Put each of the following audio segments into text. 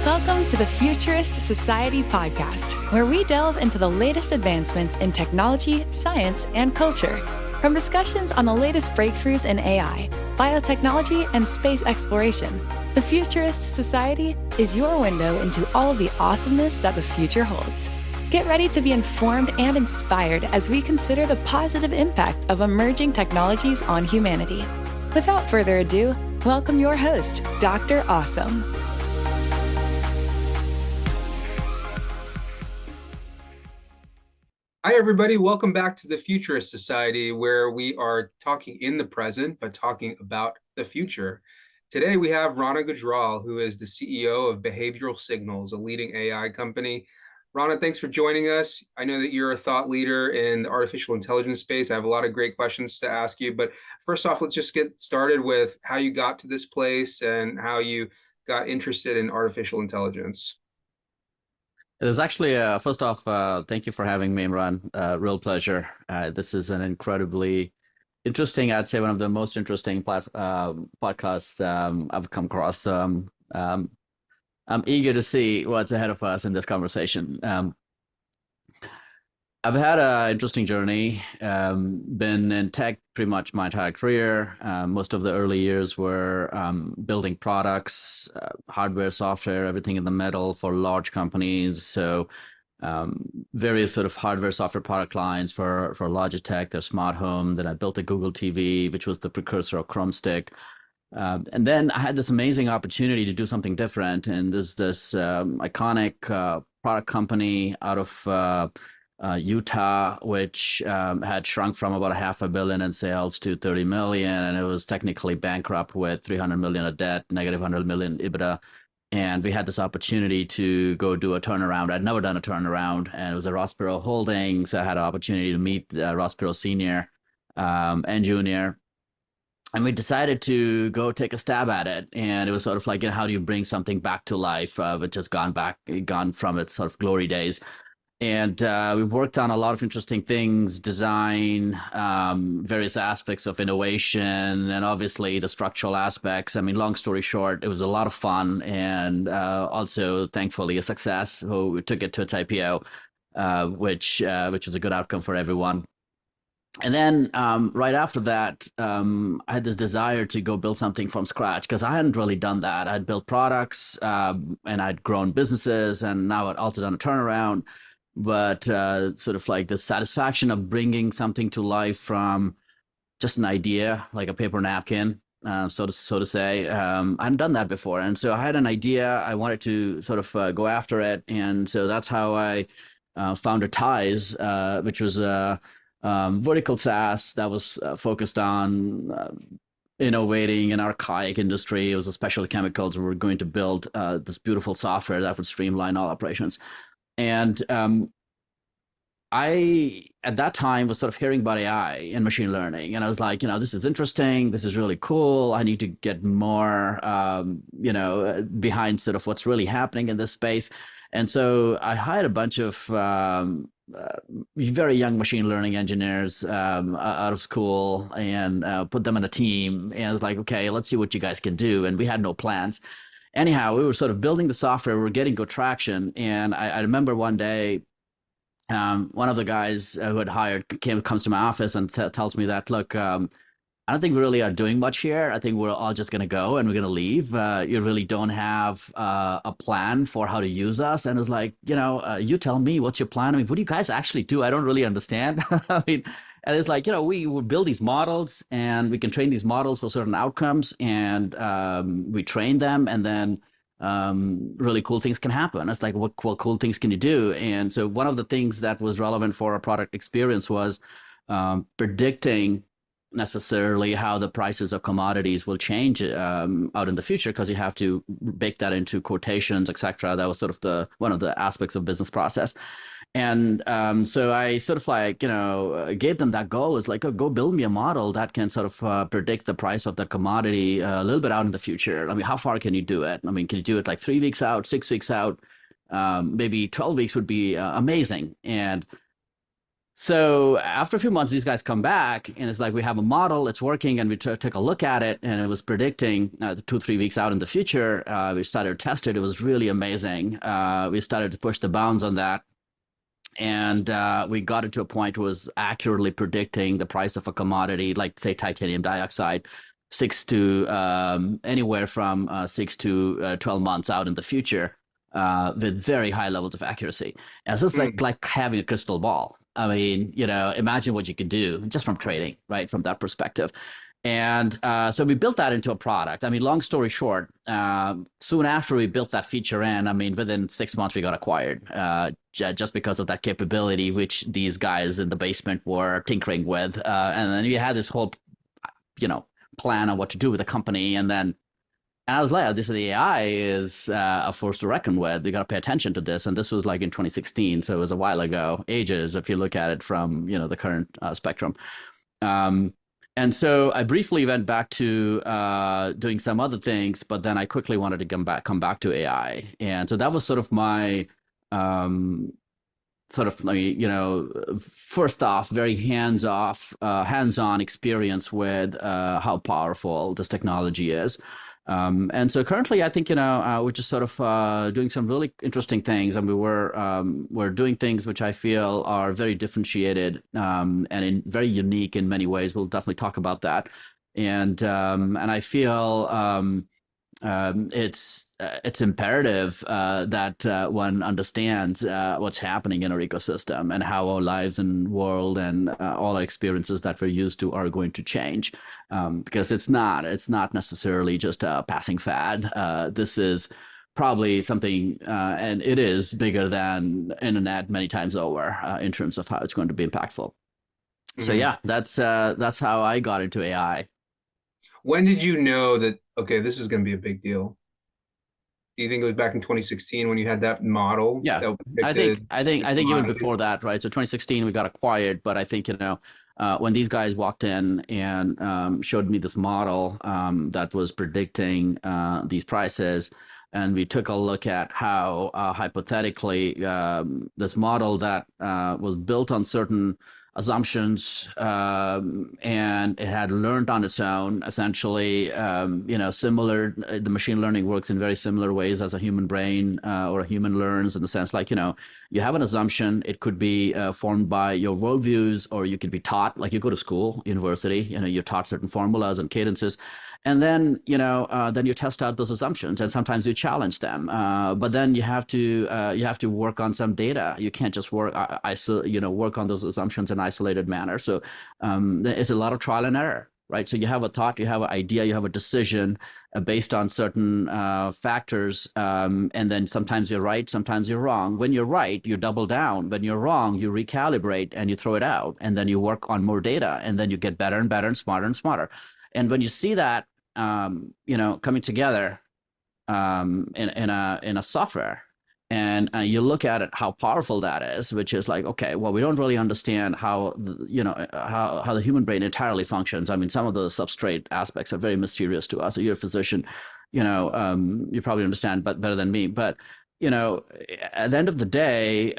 Welcome to the Futurist Society podcast, where we delve into the latest advancements in technology, science, and culture. From discussions on the latest breakthroughs in AI, biotechnology, and space exploration, the Futurist Society is your window into all of the awesomeness that the future holds. Get ready to be informed and inspired as we consider the positive impact of emerging technologies on humanity. Without further ado, welcome your host, Dr. Awesome. Hi, everybody. Welcome back to the Futurist Society, where we are talking in the present, but talking about the future. Today, we have Rana Gujral, who is the CEO of Behavioral Signals, a leading AI company. Rana, thanks for joining us. I know that you're a thought leader in the artificial intelligence space. I have a lot of great questions to ask you, but first off, let's just get started with how you got to this place and how you got interested in artificial intelligence. It is actually, first off, thank you for having me, Imran. Real pleasure. This is an incredibly interesting, I'd say one of the most interesting podcasts I've come across. I'm eager to see what's ahead of us in this conversation. I've had an interesting journey, been in tech pretty much my entire career. Most of the early years were building products, hardware, software, everything in the middle for large companies. So various sort of hardware, software product lines for Logitech, their smart home. Then I built a Google TV, which was the precursor of Chrome Stick. And then I had this amazing opportunity to do something different. And there's this iconic product company out of Utah, which had shrunk from about $500 million in sales to 30 million, and it was technically bankrupt with 300 million of debt, negative 100 million EBITDA. And we had this opportunity to go do a turnaround. I'd never done a turnaround, and it was a Ross Perot Holdings. I had an opportunity to meet Ross Perot Senior and Junior. And we decided to go take a stab at it. And it was sort of like, how do you bring something back to life, which has gone from its sort of glory days. And we worked on a lot of interesting things, design, various aspects of innovation, and obviously the structural aspects. I mean, long story short, it was a lot of fun and also, thankfully, a success. So we took it to its IPO, which was a good outcome for everyone. And then right after that, I had this desire to go build something from scratch because I hadn't really done that. I'd built products and I'd grown businesses, and now I'd also done a turnaround. But sort of like the satisfaction of bringing something to life from just an idea, like a paper napkin, so to say. I hadn't done that before. And so I had an idea. I wanted to sort of go after it. And so that's how I founded Ties, which was a vertical SaaS that was focused on innovating an archaic industry. It was a specialty chemicals. We were going to build this beautiful software that would streamline all operations. And I, at that time, was sort of hearing about AI and machine learning. And I was like, this is interesting. This is really cool. I need to get more, behind sort of what's really happening in this space. And so I hired a bunch of very young machine learning engineers out of school and put them in a team. And I was like, okay, let's see what you guys can do. And we had no plans. Anyhow, we were sort of building the software. We were getting good traction. And I remember one day, one of the guys who had hired comes to my office and tells me that, look, I don't think we really are doing much here. I think we're all just going to go and we're going to leave. You really don't have a plan for how to use us. And it's like, you tell me, what's your plan? I mean, what do you guys actually do? I don't really understand. I mean, and it's like, we would build these models and we can train these models for certain outcomes, and we train them, and then really cool things can happen. It's like, what cool things can you do? And so one of the things that was relevant for our product experience was predicting necessarily how the prices of commodities will change out in the future, because you have to bake that into quotations, etc. That was sort of one of the aspects of business process. And so I sort of like, gave them that goal. It's like, go build me a model that can sort of predict the price of the commodity a little bit out in the future. I mean, how far can you do it? I mean, can you do it like 3 weeks out, 6 weeks out? Maybe 12 weeks would be amazing. And So after a few months, these guys come back and it's like, we have a model, it's working, and we took a look at it, and it was predicting 2-3 weeks out in the future. We started to test it. It was really amazing. We started to push the bounds on that. And we got it to a point where it was accurately predicting the price of a commodity, like say titanium dioxide, anywhere from 6 to 12 months out in the future, with very high levels of accuracy. And so it's like having a crystal ball. I mean, imagine what you could do just from trading, right? From that perspective. And so we built that into a product. I mean, long story short, soon after we built that feature in, I mean, within 6 months, we got acquired just because of that capability, which these guys in the basement were tinkering with. And then we had this whole, plan on what to do with the company. And I was like, this is the AI is a force to reckon with. You got to pay attention to this. And this was like in 2016. So it was a while ago, ages, if you look at it from, the current spectrum. And so I briefly went back to doing some other things, but then I quickly wanted to come back to AI. And so that was sort of my first off, very hands-on experience with how powerful this technology is. And so currently, I think, we're just sort of doing some really interesting things, and we're doing things which I feel are very differentiated and very unique in many ways. We'll definitely talk about that, and I feel it's imperative that one understands what's happening in our ecosystem and how our lives and world and all our experiences that we're used to are going to change, because it's not necessarily just a passing fad. This is probably something, and it is bigger than internet many times over in terms of how it's going to be impactful. So yeah, that's how I got into AI. When did you know that, okay, this is going to be a big deal? Do you think it was back in 2016 when you had that model? Yeah, I think even before that, right? So 2016 we got acquired, but I think when these guys walked in and showed me this model that was predicting these prices, and we took a look at how hypothetically this model that was built on certain assumptions, and it had learned on its own, essentially, similar, the machine learning works in very similar ways as a human brain or a human learns, in the sense like, you have an assumption. It could be formed by your worldviews, or you could be taught, like you go to school, university, you're taught certain formulas and cadences. And then, then you test out those assumptions, and sometimes you challenge them. But then you have to work on some data. You can't just work on those assumptions in an isolated manner. So it's a lot of trial and error, right? So you have a thought, you have an idea, you have a decision based on certain factors, and then sometimes you're right, sometimes you're wrong. When you're right, you double down. When you're wrong, you recalibrate and you throw it out, and then you work on more data, and then you get better and better and smarter and smarter. And when you see that, coming together in a software, and you look at it, how powerful that is, which is like, okay, well, we don't really understand how the human brain entirely functions. I mean, some of the substrate aspects are very mysterious to us. So you're a physician, you probably understand better than me, but at the end of the day,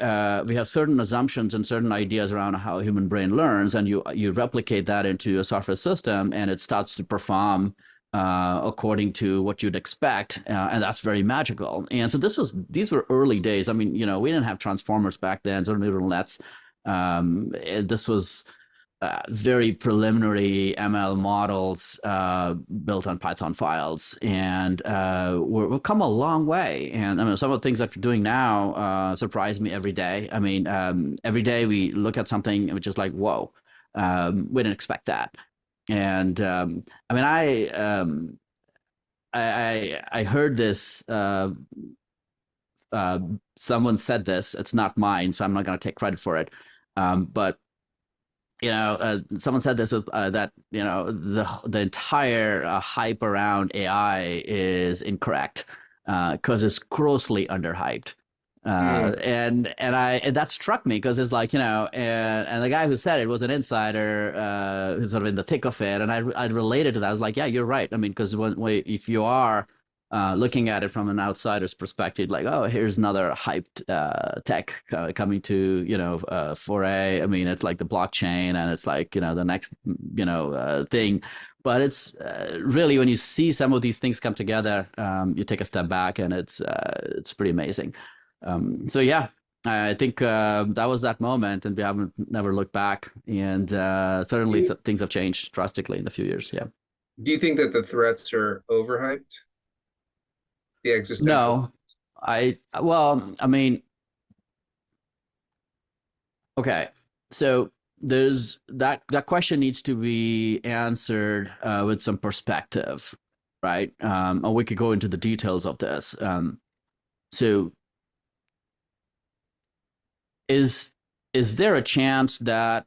we have certain assumptions and certain ideas around how a human brain learns, and you replicate that into a software system, and it starts to perform according to what you'd expect, and that's very magical. And so these were early days. I mean, we didn't have transformers back then, so neural nets. This was very preliminary ML models built on Python files, and we've come a long way. And I mean, some of the things that we're doing now surprise me every day. I mean, every day we look at something which is like, whoa, we didn't expect that. And I mean, I heard this. Someone said this. It's not mine, so I'm not going to take credit for it. But someone said this is that the entire hype around AI is incorrect because it's grossly underhyped. And that struck me, because it's like, and the guy who said it was an insider who's sort of in the thick of it, and I related to that. I was like, yeah, you're right. I mean, because if you are looking at it from an outsider's perspective, like, oh, here's another hyped tech coming to, foray. I mean, it's like the blockchain, and it's like, the next, thing. But it's really, when you see some of these things come together, you take a step back, and it's pretty amazing. So yeah, I think that was that moment, and we haven't never looked back. And certainly things have changed drastically in the few years. Yeah. Do you think that the threats are overhyped? The existential? No, well, I mean, okay. So there's that question needs to be answered with some perspective, right? And we could go into the details of this. So is there a chance that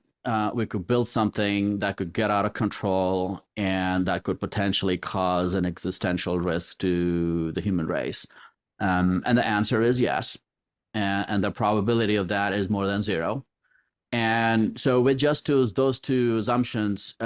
we could build something that could get out of control and that could potentially cause an existential risk to the human race? And the answer is yes. And the probability of that is more than zero. And so with just those two assumptions, you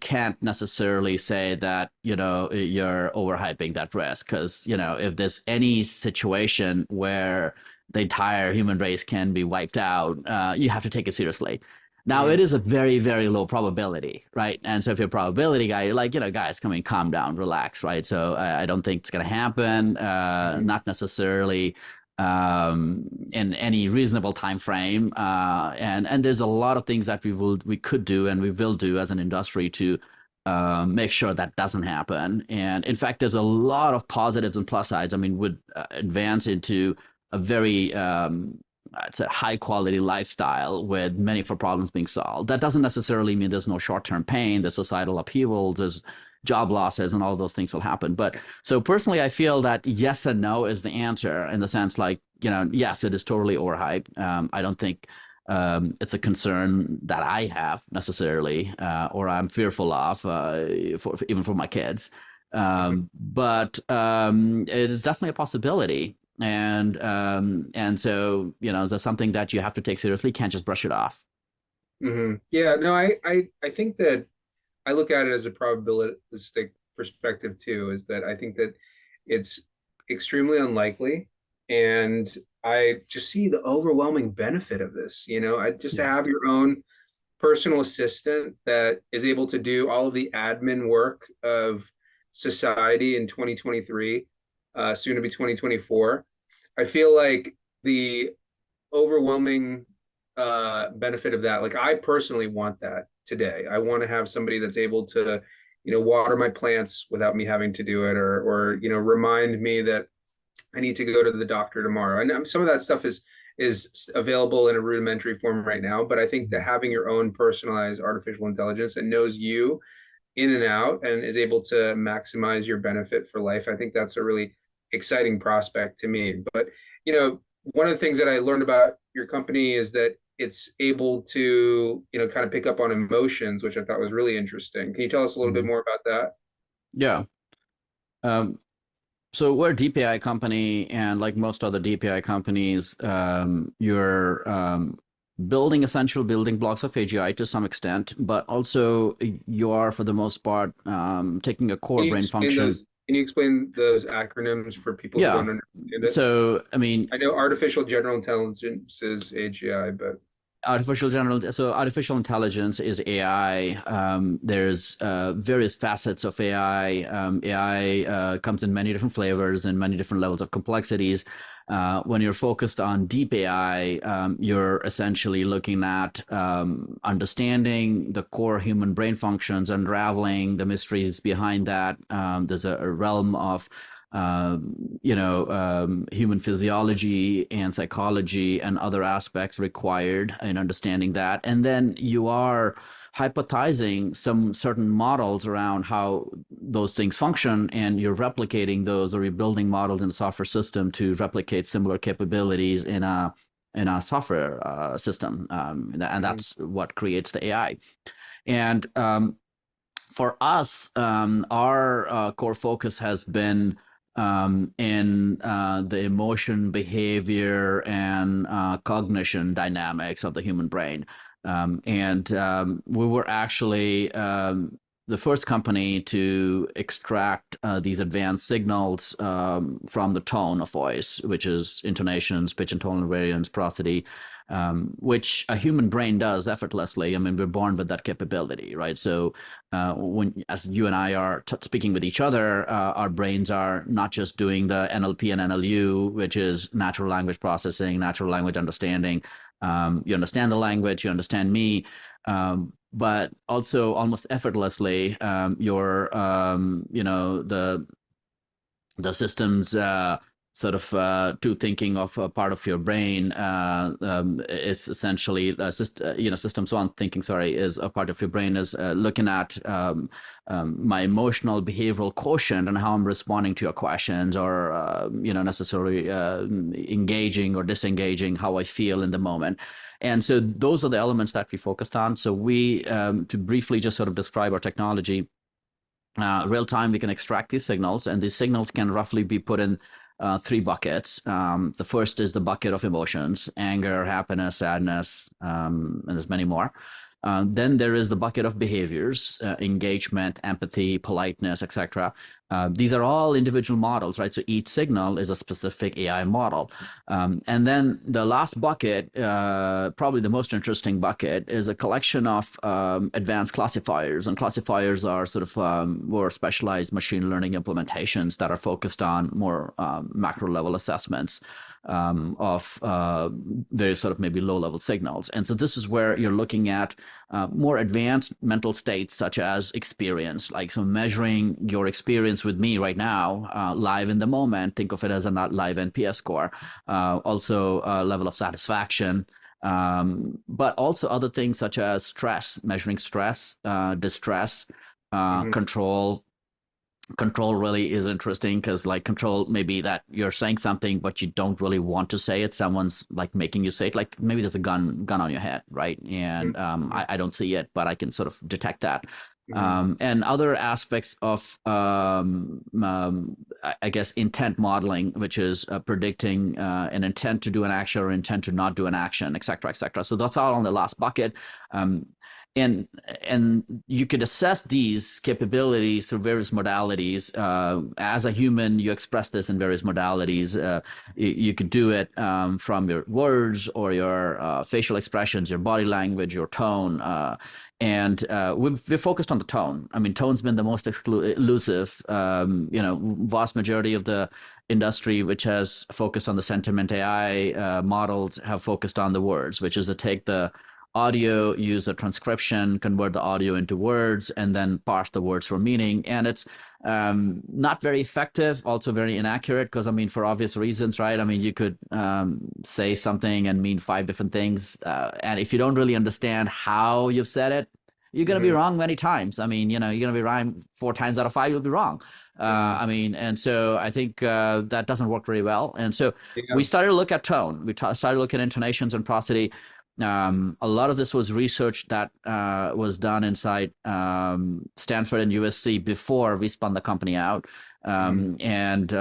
can't necessarily say that, you're overhyping that risk. Because, if there's any situation where the entire human race can be wiped out, you have to take it seriously. Now, it is a very, very low probability, right? And so if you're a probability guy, you're like, guys, come in, calm down, relax, right? So I don't think it's going to happen, not necessarily in any reasonable time frame. And there's a lot of things that we could do and we will do as an industry to make sure that doesn't happen. And in fact, there's a lot of positives and plus sides. I mean, would advance into a very it's a high quality lifestyle with many of our problems being solved. That doesn't necessarily mean there's no short-term pain, there's societal upheavals, there's job losses, and all of those things will happen. But so personally, I feel that yes and no is the answer, in the sense like, yes, it is totally overhyped. I don't think it's a concern that I have necessarily, or I'm fearful of, even for my kids. But it is definitely a possibility. And so, that's something that you have to take seriously. Can't just brush it off. Mm-hmm. Yeah, no, I think that I look at it as a probabilistic perspective too, is that I think that it's extremely unlikely. And I just see the overwhelming benefit of this. To have your own personal assistant that is able to do all of the admin work of society in 2023, soon to be 2024. I feel like the overwhelming benefit of that, like I personally want that today. I want to have somebody that's able to, water my plants without me having to do it, or remind me that I need to go to the doctor tomorrow. And some of that stuff is available in a rudimentary form right now, but I think that having your own personalized artificial intelligence that knows you in and out and is able to maximize your benefit for life, I think that's a really exciting prospect to me. But one of the things that I learned about your company is that it's able to kind of pick up on emotions, which I thought was really interesting. Can you tell us a little bit more about that? Yeah. So we're a DPI company, and like most other DPI companies, you're building essential building blocks of AGI to some extent, but also you are, for the most part, taking a core brain function. Can you explain those acronyms for people who don't understand it? So, I mean, I know artificial general intelligence is AGI, but artificial intelligence is AI. There's various facets of AI. AI comes in many different flavors and many different levels of complexities. When you're focused on deep AI, you're essentially looking at understanding the core human brain functions, unraveling the mysteries behind that. There's a realm of human physiology and psychology and other aspects required in understanding that. And then you are hypothesizing some certain models around how those things function, and you're replicating those, or you're building models in a software system to replicate similar capabilities in a software system. And that's what creates the AI. And for us, our core focus has been in the emotion, behavior, and cognition dynamics of the human brain. And we were actually the first company to extract these advanced signals from the tone of voice, which is intonations, pitch and tonal variance, prosody, which a human brain does effortlessly. I mean, we're born with that capability, right? So when, as you and I are speaking with each other, our brains are not just doing the NLP and NLU, which is natural language processing, natural language understanding. You understand the language, you understand me, but also almost effortlessly, the systems sort of to thinking of a part of your brain. It's essentially systems one thinking, sorry, is a part of your brain is looking at my emotional behavioral quotient and how I'm responding to your questions, or necessarily engaging or disengaging, how I feel in the moment. And so those are the elements that we focused on. So we, to briefly just sort of describe our technology, real time, we can extract these signals, and these signals can roughly be put in three buckets. The first is the bucket of emotions: anger, happiness, sadness, and there's many more. Then there is the bucket of behaviors: engagement, empathy, politeness, etc. These are all individual models, right? So each signal is a specific AI model. And then the last bucket, probably the most interesting bucket, is a collection of advanced classifiers. And classifiers are sort of more specialized machine learning implementations that are focused on more macro level assessments of various sort of maybe low-level signals. And so this is where you're looking at more advanced mental states, such as experience, like so measuring your experience with me right now, live in the moment. Think of it as a not live NPS score. Also level of satisfaction, but also other things such as stress, measuring stress, distress, control. Control really is interesting, because like control may be that you're saying something but you don't really want to say it. Someone's like making you say it, like maybe there's a gun on your head, right? And I don't see it, but I can sort of detect that. And other aspects of I guess intent modeling, which is predicting an intent to do an action or intent to not do an action, et cetera, et cetera. So that's all on the last bucket. And you could assess these capabilities through various modalities. As a human, you express this in various modalities. You could do it from your words or your facial expressions, your body language, your tone. And we've focused on the tone. I mean, tone's been the most elusive. Vast majority of the industry, which has focused on the sentiment AI models, have focused on the words, which is to take the audio, use a transcription, convert the audio into words, and then parse the words for meaning. And it's not very effective, also very inaccurate, because, I mean, for obvious reasons, right? I mean, you could say something and mean 5 different things. And if you don't really understand how you've said it, you're going to be wrong many times. I mean, you're going to be right 4 times out of 5, you'll be wrong. I mean, and so I think that doesn't work very well. And so we started to look at tone. We started to look at intonations and prosody. A lot of this was research that was done inside Stanford and USC before we spun the company out. And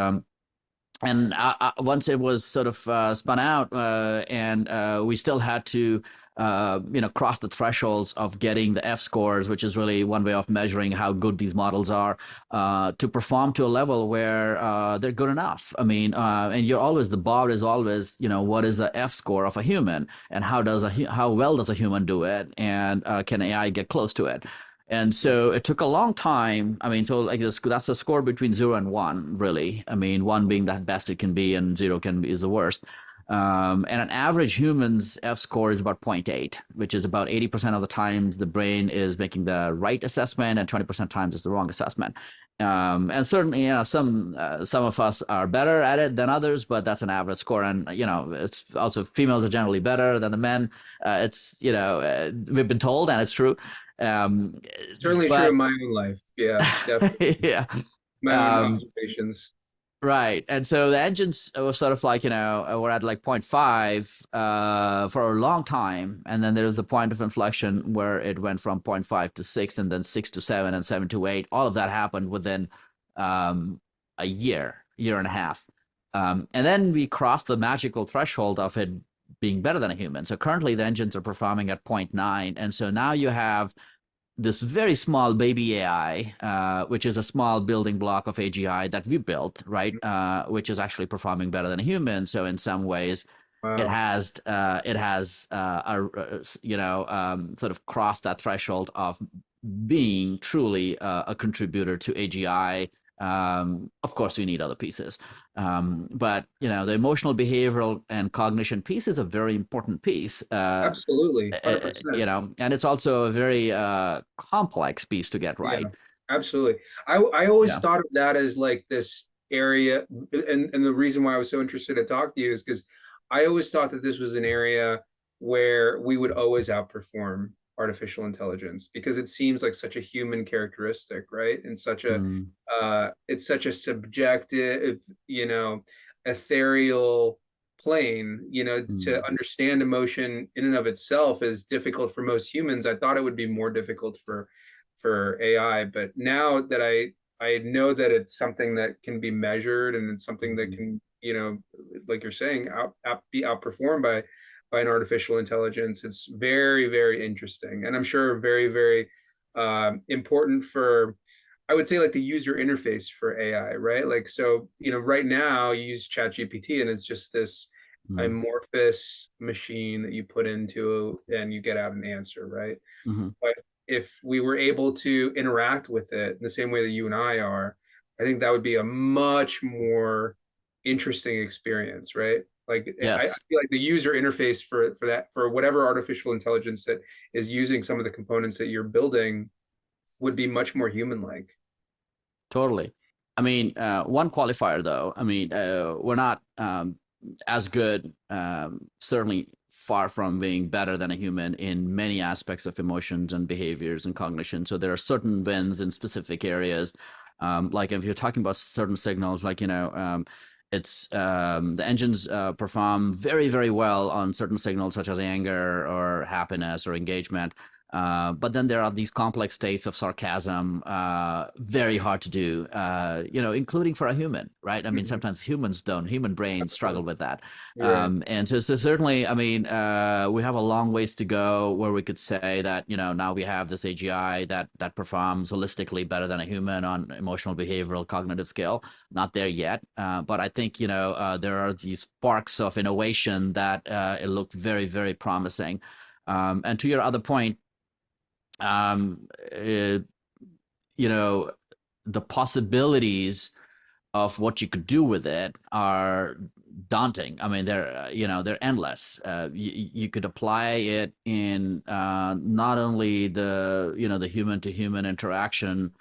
once it was sort of spun out, and we still had to cross the thresholds of getting the F scores, which is really one way of measuring how good these models are, to perform to a level where they're good enough. I mean, and the bar is always, what is the F score of a human, and how well does a human do it, and can AI get close to it? And so it took a long time. I mean, so like that's a score between 0 and 1, really. I mean, 1 being the best it can be, and 0 is the worst. And an average human's F score is about 0.8, which is about 80% of the times the brain is making the right assessment, and 20% times is the wrong assessment. And certainly, some of us are better at it than others, but that's an average score. And, it's also, females are generally better than the men. We've been told, and it's true. Certainly true in my own life. Yeah, definitely. Yeah. My own observations. Right. And so the engines were sort of like, we're at like 0.5 for a long time. And then there was a point of inflection where it went from 0.5 to 6, and then 6 to 7, and 7 to 8. All of that happened within a year and a half. And then we crossed the magical threshold of it being better than a human. So currently the engines are performing at 0.9. And so now you have this very small baby AI, which is a small building block of AGI that we built, right? Which is actually performing better than a human. So in some ways, Wow. it has sort of crossed that threshold of being truly a contributor to AGI. Of course, we need other pieces, but the emotional, behavioral, and cognition piece is a very important piece. Absolutely. 100%. And it's also a very complex piece to get Yeah, right. absolutely. I always Yeah. thought of that as like this area, and the reason why I was so interested to talk to you is because I always thought that this was an area where we would always outperform artificial intelligence because it seems like such a human characteristic, right? And such a Mm, it's such a subjective, ethereal plane, to mm, understand emotion in and of itself is difficult for most humans. I thought it would be more difficult for AI, but now that I know that it's something that can be measured and it's something that mm. can, like you're saying, be outperformed by an artificial intelligence. It's very, very interesting, and I'm sure very, very important for, I would say, like the user interface for AI, right? Like, so, right now you use ChatGPT and it's just this Mm, amorphous machine that you put into and you get out an answer, right? mhm. But if we were able to interact with it in the same way that you and I are, I think that would be a much more interesting experience, right? Like I Yes, feel like the user interface for that, for whatever artificial intelligence that is using some of the components that you're building, would be much more human-like. totally. I mean, one qualifier though. I mean, we're not as good, certainly far from being better than a human in many aspects of emotions and behaviors and cognition. So there are certain wins in specific areas. Like if you're talking about certain signals, like, it's the engines perform very, very well on certain signals such as anger or happiness or engagement. But then there are these complex states of sarcasm, very hard to do, including for a human, right? I mean, Mhm. sometimes human brains struggle with that. You're right. And so certainly, I mean, we have a long ways to go where we could say that, now we have this AGI that performs holistically better than a human on emotional, behavioral, cognitive skill. Not there yet. But I think, there are these sparks of innovation that it look very, very promising. And to your other point, um, it, you know, the possibilities of what you could do with it are daunting. I mean, they're endless. You could apply it in not only the human to human interaction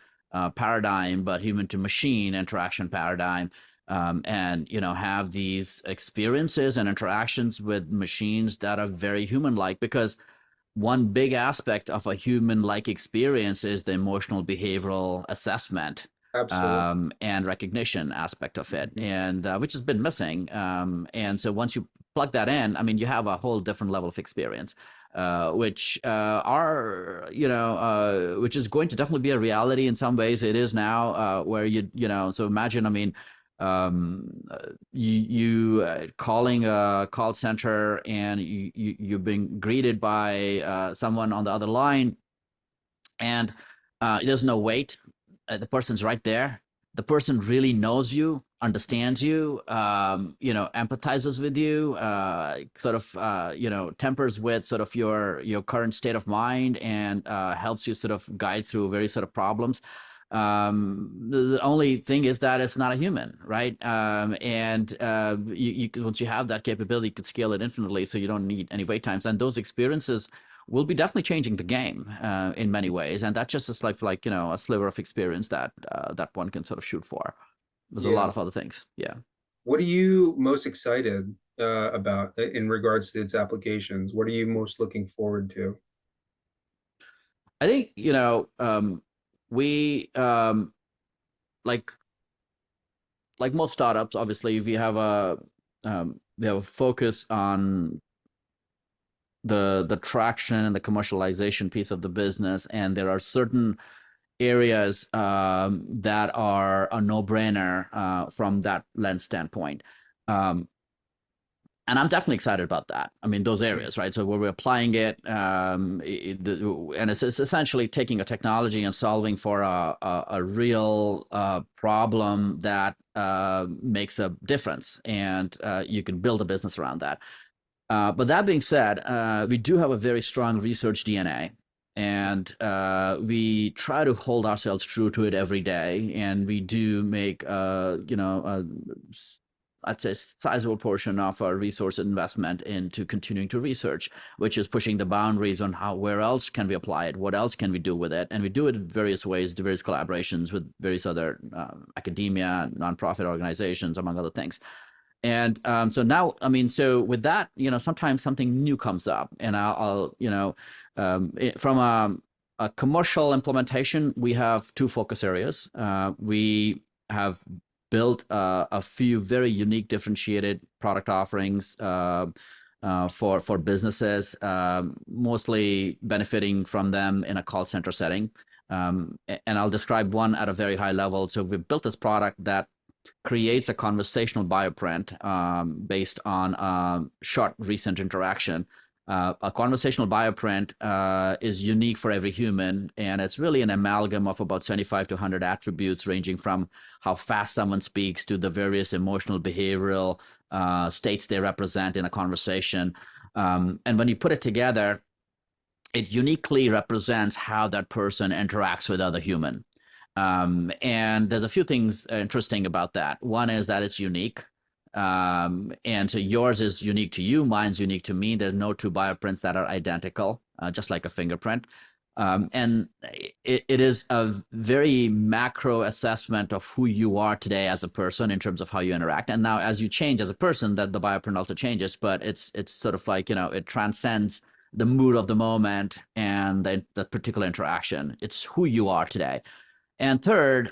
paradigm, but human to machine interaction paradigm. And have these experiences and interactions with machines that are very human-like, because one big aspect of a human-like experience is the emotional behavioral assessment Absolutely. and recognition aspect of it, Mhm. and which has been missing. And so once you plug that in, I mean, you have a whole different level of experience, which is going to definitely be a reality in some ways. It is now, where so imagine, I mean, you calling a call center and you're being greeted by someone on the other line, and there's no wait. The person's right there. The person really knows you, understands you, empathizes with you, sort of, tempers with sort of your current state of mind, and helps you sort of guide through various sort of problems. The only thing is that it's not a human, right? And once you have that capability, you could scale it infinitely, so you don't need any wait times. And those experiences will be definitely changing the game in many ways, and that just is like a sliver of experience that one can sort of shoot for. There's a lot Yeah. of other things. Yeah, What are you most excited about in regards to its applications? What are you most looking forward to? I think we like most startups. Obviously, we have a focus on the traction and the commercialization piece of the business, and there are certain areas that are a no-brainer from that lens standpoint. Um, And I'm definitely excited about that. I mean, those areas, right? So where we're applying it, and it's essentially taking a technology and solving for a real problem that makes a difference, and you can build a business around that. But that being said, we do have a very strong research DNA, and we try to hold ourselves true to it every day. And we do make, I'd say, sizable portion of our resource investment into continuing to research, which is pushing the boundaries on where else can we apply it, what else can we do with it, and we do it in various ways, various collaborations with various other academia, nonprofit organizations, among other things. And so now, I mean, so with that, sometimes something new comes up, and from a commercial implementation, we have two focus areas. We have built a few very unique, differentiated product offerings for businesses, mostly benefiting from them in a call center setting. And I'll describe one at a very high level. So we've built this product that creates a conversational bioprint based on short recent interaction. A conversational bioprint is unique for every human, and it's really an amalgam of about 75 to 100 attributes, ranging from how fast someone speaks to the various emotional, behavioral states they represent in a conversation. And when you put it together, it uniquely represents how that person interacts with other human. And there's a few things interesting about that. One is that it's unique. And so yours is unique to you, mine's unique to me. There's no two bioprints that are identical, just like a fingerprint. And it is a very macro assessment of who you are today as a person in terms of how you interact. And now as you change as a person, that the bioprint also changes, but it's sort of like, it transcends the mood of the moment and the particular interaction. It's who you are today. And third,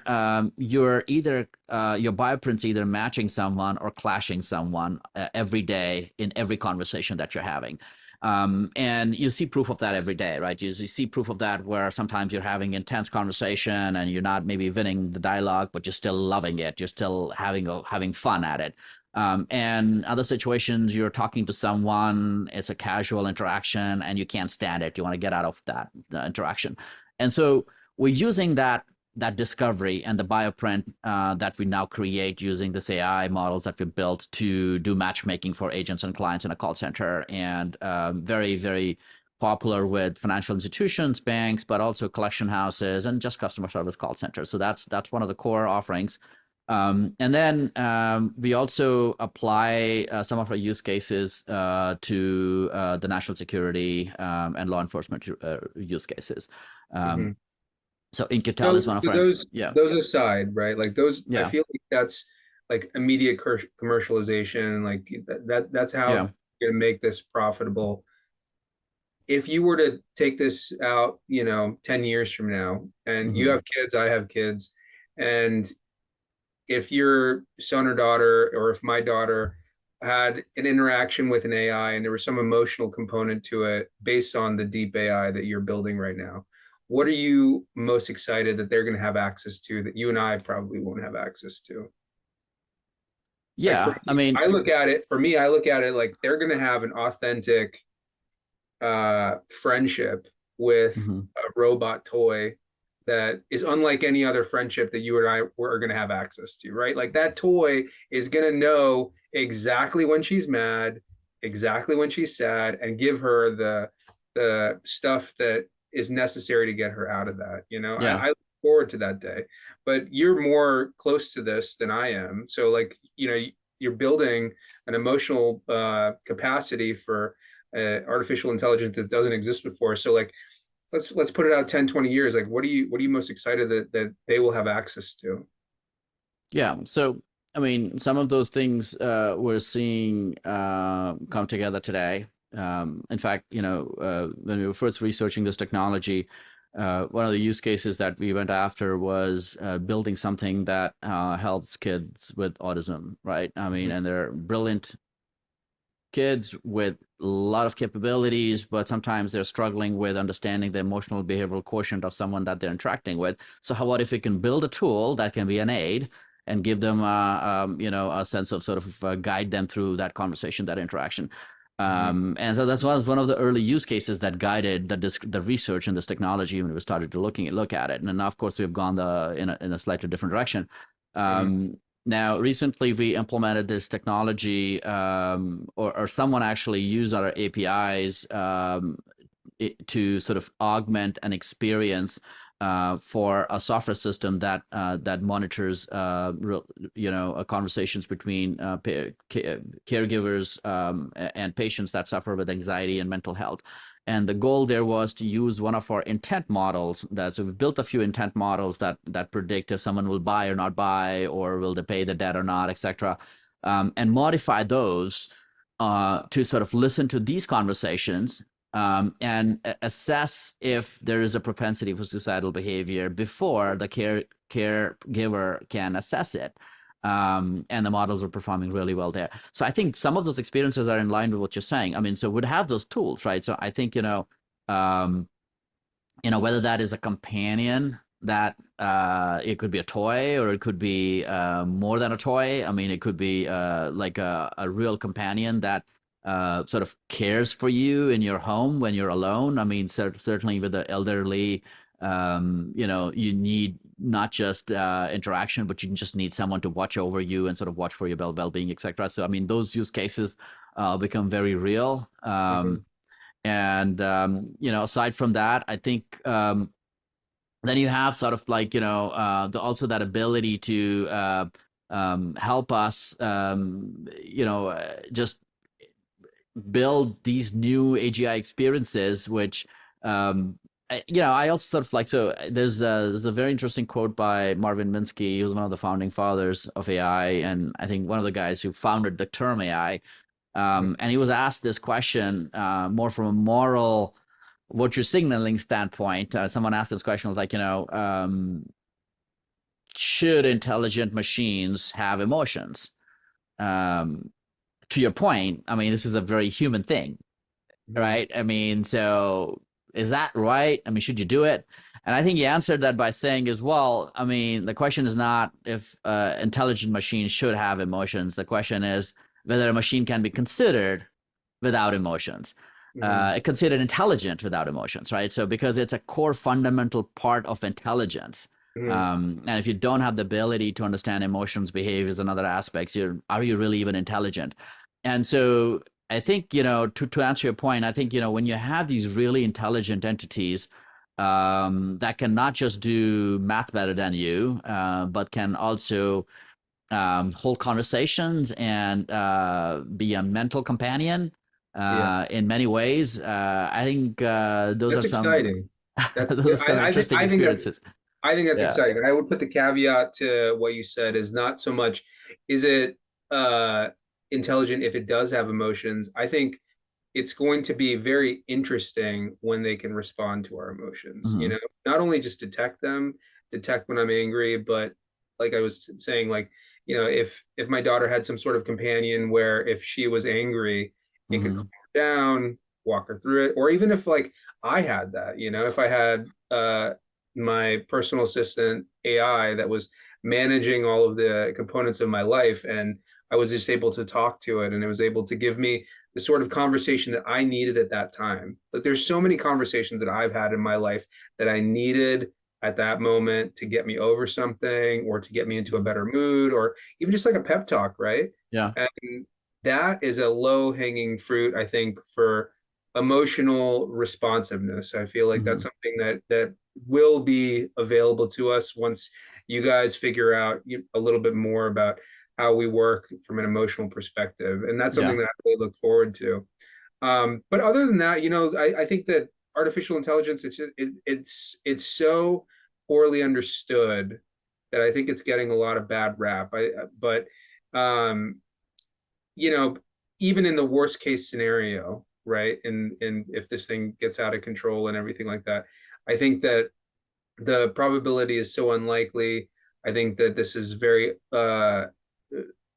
your bioprint's either matching someone or clashing someone every day in every conversation that you're having. And you see proof of that every day, right? You see proof of that where sometimes you're having intense conversation and you're not maybe winning the dialogue, but you're still loving it. You're still having fun at it. And other situations, you're talking to someone, it's a casual interaction and you can't stand it. You want to get out of that interaction. And so we're using that discovery and the bioprint that we now create using this AI models that we built to do matchmaking for agents and clients in a call center, and very, very popular with financial institutions, banks, but also collection houses and just customer service call centers. So that's one of the core offerings. And then we also apply some of our use cases to the national security and law enforcement use cases. So Incatel is one of our those aside, right? Like those, I feel like that's like immediate commercialization. Like that's how you're gonna make this profitable. If you were to take this out, 10 years from now, and you have kids, I have kids, and if your son or daughter, or if my daughter had an interaction with an AI and there was some emotional component to it based on the deep AI that you're building right now, what are you most excited that they're going to have access to that you and I probably won't have access to? Yeah, like I mean, I look at it like they're going to have an authentic friendship with a robot toy that is unlike any other friendship that you and I are going to have access to, right? Like that toy is going to know exactly when she's mad, exactly when she's sad, and give her the stuff that is necessary to get her out of that. I look forward to that day. But you're more close to this than I am. So like, you're building an emotional capacity for artificial intelligence that doesn't exist before. So like, let's put it out 10, 20 years. Like, what are you most excited that they will have access to? Yeah. So, I mean, some of those things we're seeing come together today. In fact, when we were first researching this technology, one of the use cases that we went after was building something that helps kids with autism, right? I mean, and they're brilliant kids with a lot of capabilities, but sometimes they're struggling with understanding the emotional behavioral quotient of someone that they're interacting with. So how about if we can build a tool that can be an aid and give them a sense of sort of guide them through that conversation, that interaction. And so that's one of the early use cases that guided the research in this technology when we started to look at it. And then, of course, we've gone in a slightly different direction. Now, recently, we implemented this technology, or someone actually used our APIs to sort of augment an experience for a software system that monitors, conversations between caregivers and patients that suffer with anxiety and mental health. And the goal there was to use one of our intent models. So we've built a few intent models that predict if someone will buy or not buy, or will they pay the debt or not, etc., and modify those to sort of listen to these conversations and assess if there is a propensity for suicidal behavior before the caregiver can assess it. And the models are performing really well there. So I think some of those experiences are in line with what you're saying. I mean, so we'd have those tools, right? So I think, whether that is a companion that it could be a toy, or it could be more than a toy. I mean, it could be like a real companion that sort of cares for you in your home when you're alone. I mean, certainly with the elderly, you need not just interaction, but you just need someone to watch over you and sort of watch for your well-being, etc. So, I mean, those use cases become very real. And, aside from that, I think then you have sort of like, also that ability to help us, just build these new AGI experiences, which, I also sort of like, so there's a very interesting quote by Marvin Minsky, who's one of the founding fathers of AI, and I think one of the guys who founded the term AI. And he was asked this question more from a moral virtue signaling standpoint. Someone asked this question, was like, should intelligent machines have emotions? To your point, I mean, this is a very human thing, right? I mean, so is that right? I mean, should you do it? And I think he answered that by saying as well, I mean, the question is not if intelligent machines should have emotions. The question is whether a machine can be considered without emotions, considered intelligent without emotions, right? So because it's a core fundamental part of intelligence. And if you don't have the ability to understand emotions, behaviors, and other aspects, are you really even intelligent? And so I think, to answer your point, I think, when you have these really intelligent entities that can not just do math better than you, but can also hold conversations and be a mental companion in many ways, I think those That's are some exciting. those are some interesting experiences. I think that's exciting. I would put the caveat to what you said is not so much, is it intelligent if it does have emotions? I think it's going to be very interesting when they can respond to our emotions, not only just detect when I'm angry, but like I was saying, like, if my daughter had some sort of companion where if she was angry, it could calm her down, walk her through it. Or even if like I had that, if I had my personal assistant AI that was managing all of the components of my life, and I was just able to talk to it, and it was able to give me the sort of conversation that I needed at that time. Like there's so many conversations that I've had in my life that I needed at that moment to get me over something, or to get me into a better mood, or even just like a pep talk, right? Yeah. And that is a low-hanging fruit, I think, for emotional responsiveness. I feel like that's something that will be available to us once you guys figure out a little bit more about how we work from an emotional perspective. And that's something that I really look forward to. But other than that, I think that artificial intelligence, it's so poorly understood that I think it's getting a lot of bad rap. But even in the worst case scenario, right? And if this thing gets out of control and everything like that, I think that the probability is so unlikely. I think that this is very,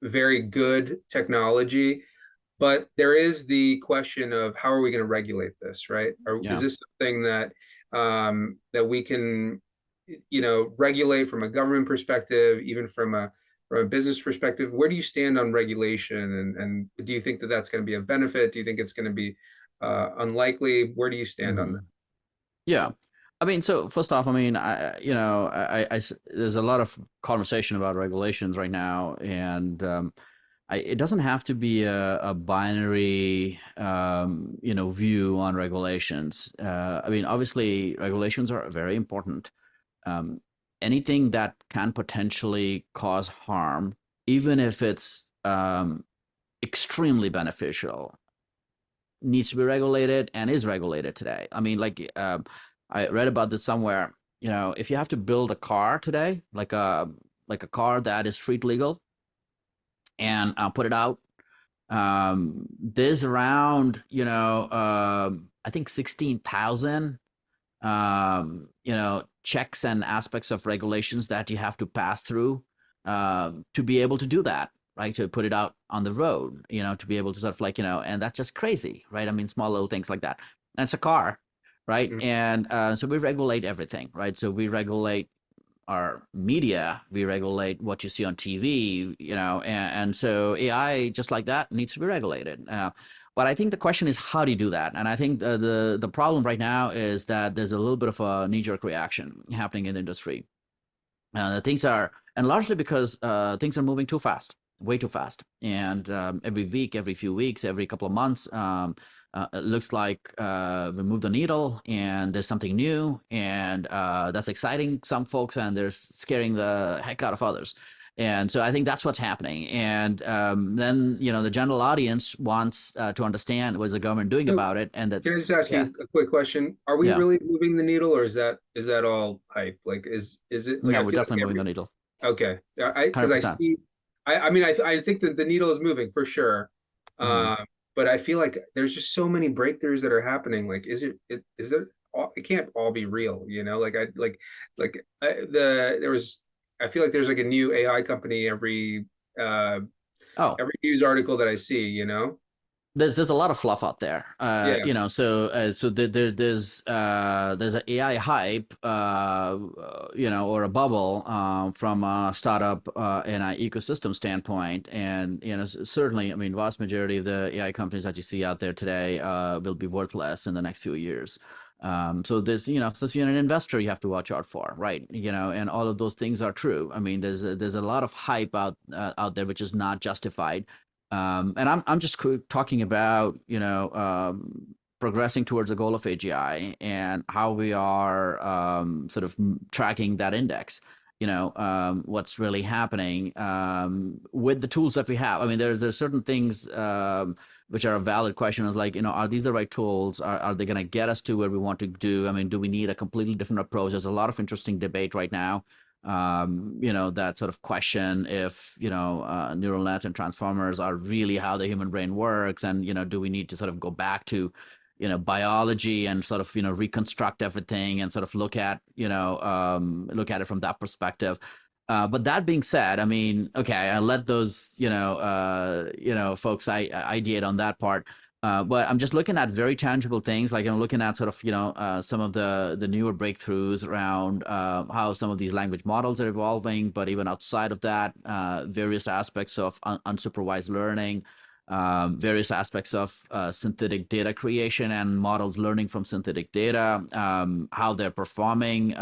very good technology, but there is the question of how are we going to regulate this, right? Is this something that that we can, regulate from a government perspective, even from a from a business perspective, where do you stand on regulation? And do you think that that's going to be a benefit? Do you think it's going to be unlikely? Where do you stand on that? Yeah. I mean, so first off, I mean, there's a lot of conversation about regulations right now, and it doesn't have to be a binary, view on regulations. I mean, obviously, regulations are very important. Um, Anything that can potentially cause harm, even if it's extremely beneficial, needs to be regulated and is regulated today. I mean, I read about this somewhere. If you have to build a car today, like a car that is street legal, and put it out, there's around I think 16,000 checks and aspects of regulations that you have to pass through to be able to do that, right? To put it out on the road, to be able to sort of and that's just crazy, right? I mean, small little things like that. And it's a car, right? Mhm. And so we regulate everything, right? So we regulate our media, we regulate what you see on TV, and so AI, just like that, needs to be regulated. But I think the question is, how do you do that? And I think the problem right now is that there's a little bit of a knee-jerk reaction happening in the industry. And largely because things are moving too fast, way too fast. And every week, every few weeks, every couple of months, it looks like we move the needle and there's something new, and that's exciting some folks, and there's scaring the heck out of others. And so I think that's what's happening. And then, the general audience wants to understand what is the government doing So, about it. And that, can I just ask yeah, you a quick question? Are we yeah, really moving the needle, or is that all hype? Like, is it like yeah, I we're feel like definitely moving every the needle, okay, I because I 100%. see, I mean I think that the needle is moving for sure, Hmm. um, but I feel like there's just so many breakthroughs that are happening. Like, is it all, it can't all be real, Like there was I feel like there's like a new AI company uh Oh, every news article that I see. there's a lot of fluff out there, Yeah. there's an AI hype, or a bubble from a startup and an ecosystem standpoint, and certainly, I mean, vast majority of the AI companies that you see out there today will be worthless in the next few years. So so if you're an investor, you have to watch out for, right? And all of those things are true. I mean, there's a lot of hype out there which is not justified. And I'm just talking about progressing towards the goal of AGI and how we are sort of tracking that index. What's really happening with the tools that we have. I mean, there's certain things which are a valid question. Is like, are these the right tools? Are they going to get us to where we want to do? I mean, do we need a completely different approach? There's a lot of interesting debate right now, that sort of question if neural nets and transformers are really how the human brain works, and do we need to sort of go back to biology and sort of reconstruct everything and sort of look at it from that perspective. But that being said, I mean, okay, I let those folks ideate on that part. But I'm just looking at very tangible things, like I'm looking at sort of some of the newer breakthroughs around how some of these language models are evolving, but even outside of that, various aspects of unsupervised learning, various aspects of synthetic data creation and models learning from synthetic data, how they're performing.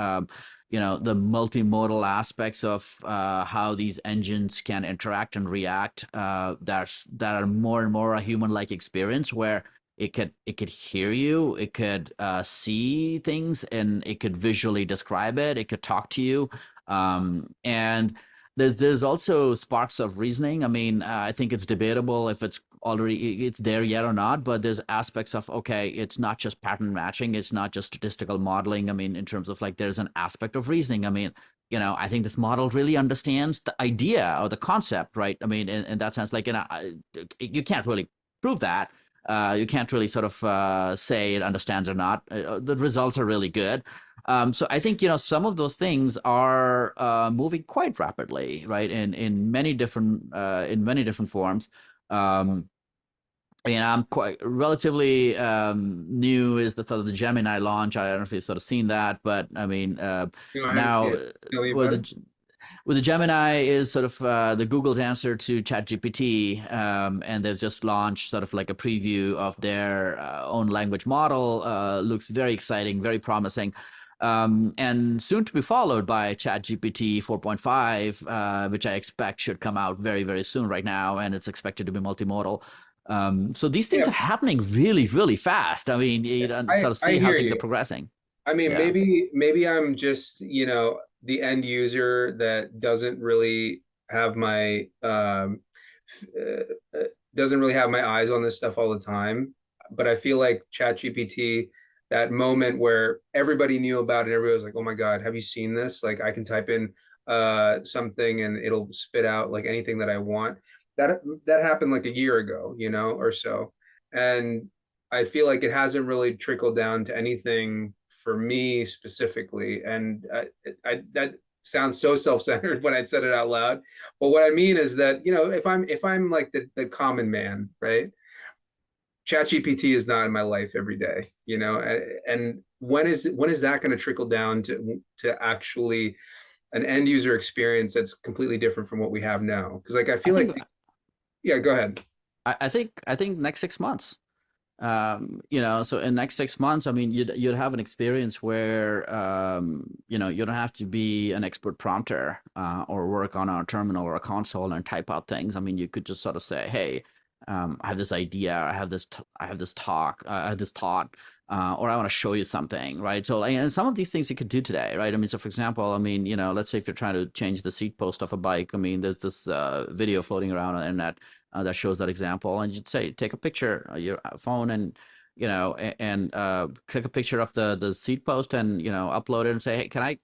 The multimodal aspects of how these engines can interact and react, that are more and more a human-like experience, where it could hear you, it could see things, and it could visually describe it, it could talk to you, and there's also sparks of reasoning. I mean, I think it's debatable if it's there yet or not, but there's aspects of, okay, it's not just pattern matching, it's not just statistical modeling. I mean, in terms of like, there's an aspect of reasoning. I mean, I think this model really understands the idea or the concept, right? I mean, in that sense, like, you can't really prove that. You can't really sort of say it understands or not. The results are really good. So I think some of those things are moving quite rapidly, right? In many different forms. Um, I'm quite relatively new is the sort of the Gemini launch. I don't know if you've sort of seen that, but I mean, I haven't seen now it. Tell me well, about it. With the Gemini is sort of the Google's answer to ChatGPT, and they've just launched sort of like a preview of their own language model. Looks very exciting, very promising, and soon to be followed by ChatGPT 4.5, which I expect should come out very, very soon right now, and it's expected to be multimodal. So these things Yeah, are happening really, really fast. I mean, you sort of I see how hear things are you. progressing. I mean, Yeah. maybe I'm just, the end user that doesn't really have my doesn't really have my eyes on this stuff all the time. But I feel like ChatGPT, that moment where everybody knew about it, everybody was like, "Oh my God, have you seen this? Like, I can type in something and it'll spit out like anything that I want." That happened like a year ago, or so, and I feel like it hasn't really trickled down to anything for me specifically. And that sounds so self-centered when I said it out loud. But what I mean is that, if I'm like the common man, right? ChatGPT is not in my life every day, and when is that going to trickle down to actually an end user experience that's completely different from what we have now? Because like I I feel think like, yeah, go ahead. I think next 6 months. So in next 6 months, I mean, you'd have an experience where you don't have to be an expert prompter or work on a terminal or a console and type out things. I mean, you could just sort of say, hey, I have this idea, I have this talk, I have this thought, or I want to show you something, right? So, and some of these things you could do today, right? I mean, so for example, I mean, let's say if you're trying to change the seat post of a bike, I mean, there's this video floating around on the internet that shows that example, and you'd say, take a picture of your phone and click a picture of the seat post and upload it and say, hey, can I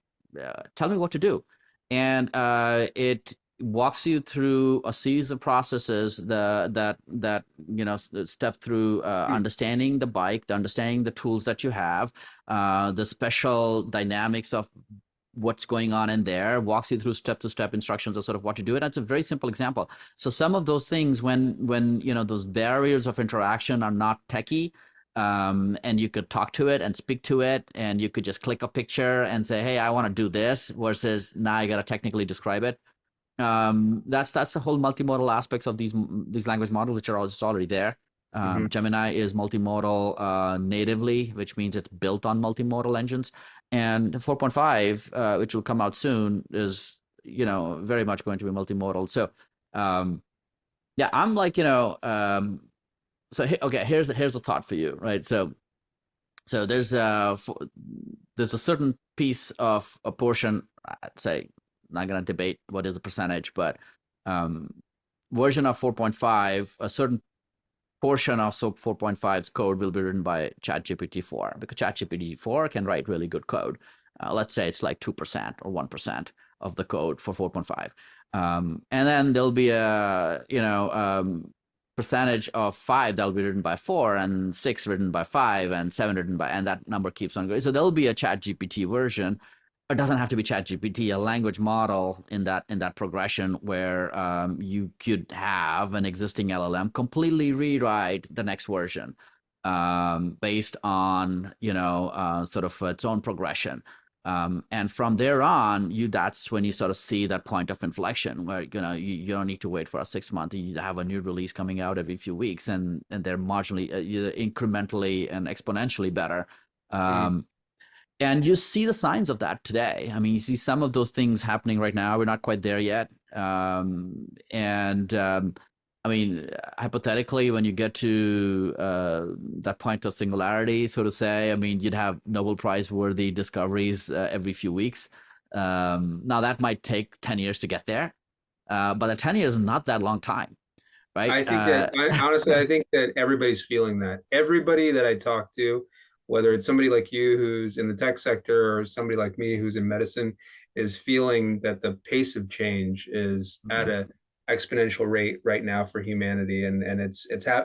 tell me what to do? And it walks you through a series of processes that step through understanding the bike, understanding the tools that you have, the special dynamics of what's going on in there, walks you through step-to-step instructions of sort of what to do. And that's a very simple example. So some of those things, when those barriers of interaction are not techie, and you could talk to it and speak to it, and you could just click a picture and say, hey, I want to do this, versus now I got to technically describe it. That's the whole multimodal aspects of these language models, which are already there. Mhm. Gemini is multimodal natively, which means it's built on multimodal engines. And 4.5, which will come out soon, is very much going to be multimodal. So yeah, I'm like okay, here's a thought for you, right? So there's a certain piece of a portion, I'd say, not going to debate what is the percentage, but version of 4.5, a certain portion of 4.5's code will be written by ChatGPT 4, because ChatGPT 4 can write really good code. Let's say it's like 2% or 1% of the code for 4.5. And then there'll be a percentage of 5 that'll be written by 4, and 6 written by 5, and 7 written by, and that number keeps on going. So there'll be a ChatGPT version. It doesn't have to be ChatGPT, a language model in that progression where you could have an existing LLM completely rewrite the next version based on sort of its own progression. And from there on, that's when you sort of see that point of inflection where you don't need to wait for a 6 month. You have a new release coming out every few weeks, and they're marginally, incrementally and exponentially better. And you see the signs of that today. I mean, you see some of those things happening right now. We're not quite there yet. I mean, hypothetically, when you get to that point of singularity, so to say, I mean, you'd have Nobel Prize worthy discoveries every few weeks. Now, that might take 10 years to get there, but the 10 years is not that long time, right? I think that honestly, I think that everybody's feeling that. Everybody that I talk to, whether it's somebody like you who's in the tech sector or somebody like me who's in medicine, is feeling that the pace of change is at an exponential rate right now for humanity, and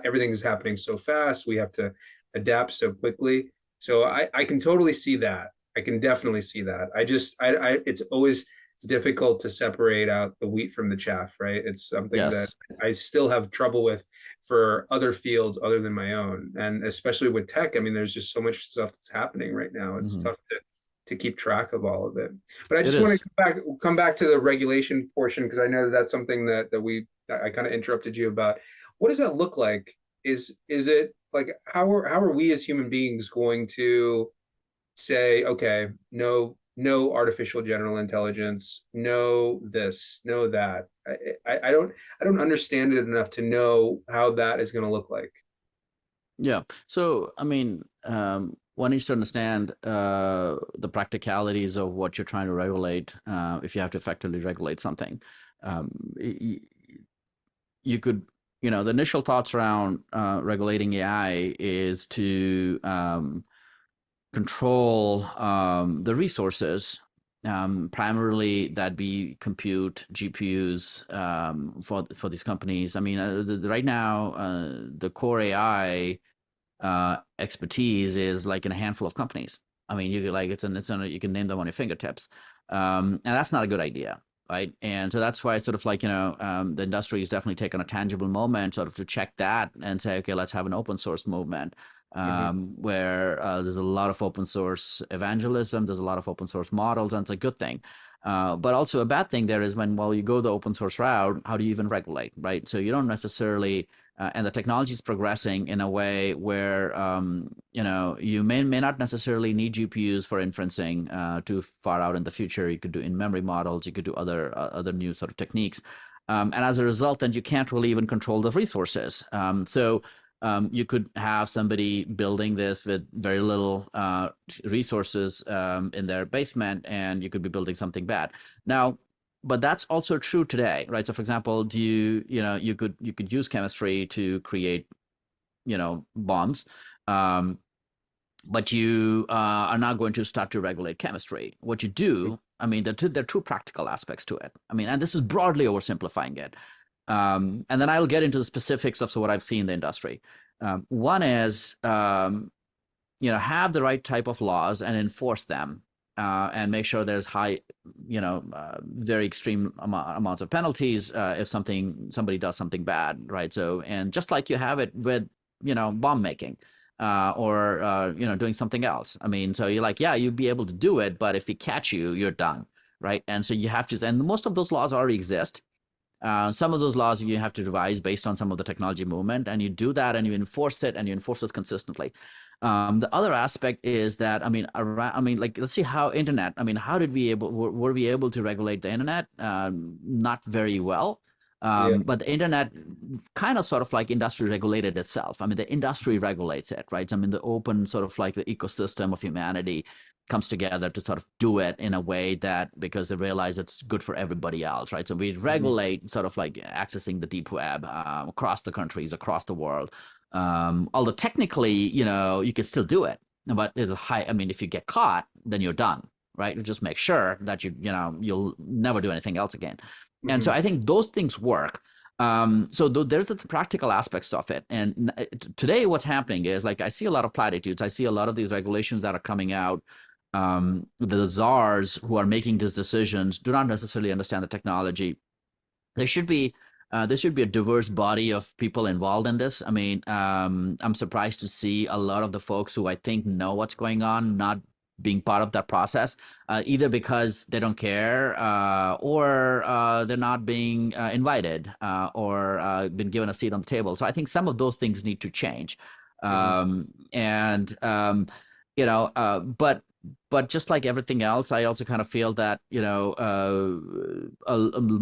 everything is happening so fast. We have to adapt so quickly. So I can totally see that. I can definitely see that. It's always difficult to separate out the wheat from the chaff, right? It's something that Yes. I still have trouble with for other fields other than my own. And especially with tech, I mean, there's just so much stuff that's happening right now. It's Mhm. tough to keep track of all of it. But I It just want is. to come back to the regulation portion, because I know that that's something that I kind of interrupted you about. What does that look like? Is it like how are we as human beings going to say, okay, no artificial general intelligence, no this, no that? I don't understand it enough to know how that is going to look like. Yeah. So, I mean, one needs to understand the practicalities of what you're trying to regulate if you have to effectively regulate something. Um, you could, the initial thoughts around regulating AI is to control the resources, primarily that be compute GPUs for these companies. I mean, right now, the core AI expertise is like in a handful of companies. I mean, you could like you can name them on your fingertips, and that's not a good idea, right? And so that's why it's sort of like the industry has definitely taken a tangible moment sort of to check that and say, okay, let's have an open source movement where there's a lot of open source evangelism, there's a lot of open source models, and it's a good thing. But also a bad thing there is when, well, you go the open source route, how do you even regulate, right? So you don't necessarily and the technology is progressing in a way where you may not necessarily need GPUs for inferencing too far out in the future. You could do in-memory models. You could do other new sort of techniques, and as a result, then you can't really even control the resources. So you could have somebody building this with very little resources in their basement, and you could be building something bad. Now, but that's also true today, right? So, for example, you could use chemistry to create, bombs, but you are not going to start to regulate chemistry. What you do, I mean, there are two practical aspects to it. I mean, and this is broadly oversimplifying it. And then I'll get into the specifics of what I've seen in the industry. One is, have the right type of laws and enforce them. And make sure there's high, very extreme amounts of penalties if somebody does something bad, right? So, and just like you have it with, bomb making or doing something else. I mean, so you're like, yeah, you'd be able to do it, but if we catch you, you're done, right? And so you have to, and most of those laws already exist. Some of those laws you have to revise based on some of the technology movement, and you do that and you enforce it, and you enforce it consistently. The other aspect is that, like, let's see how internet, how did were we able to regulate the internet? Not very well. Yeah. But the internet kind of sort of like industry regulated itself. I mean, the industry regulates it, right? I mean, the open sort of like the ecosystem of humanity comes together to sort of do it in a way that, because they realize it's good for everybody else, right? So we regulate sort of like accessing the deep web across the countries, across the world. Although technically, you can still do it, but there's a high. I mean, if you get caught, then you're done, right? You just make sure that you'll never do anything else again. And so I think those things work. So there's the practical aspects of it. And today what's happening is, like, I see a lot of platitudes. I see a lot of these regulations that are coming out. The czars who are making these decisions do not necessarily understand the technology. There should be a diverse body of people involved in this. I mean, I'm surprised to see a lot of the folks who I think know what's going on not being part of that process, either because they don't care or they're not being invited or been given a seat on the table. So I think some of those things need to change. But just like everything else, I also kind of feel that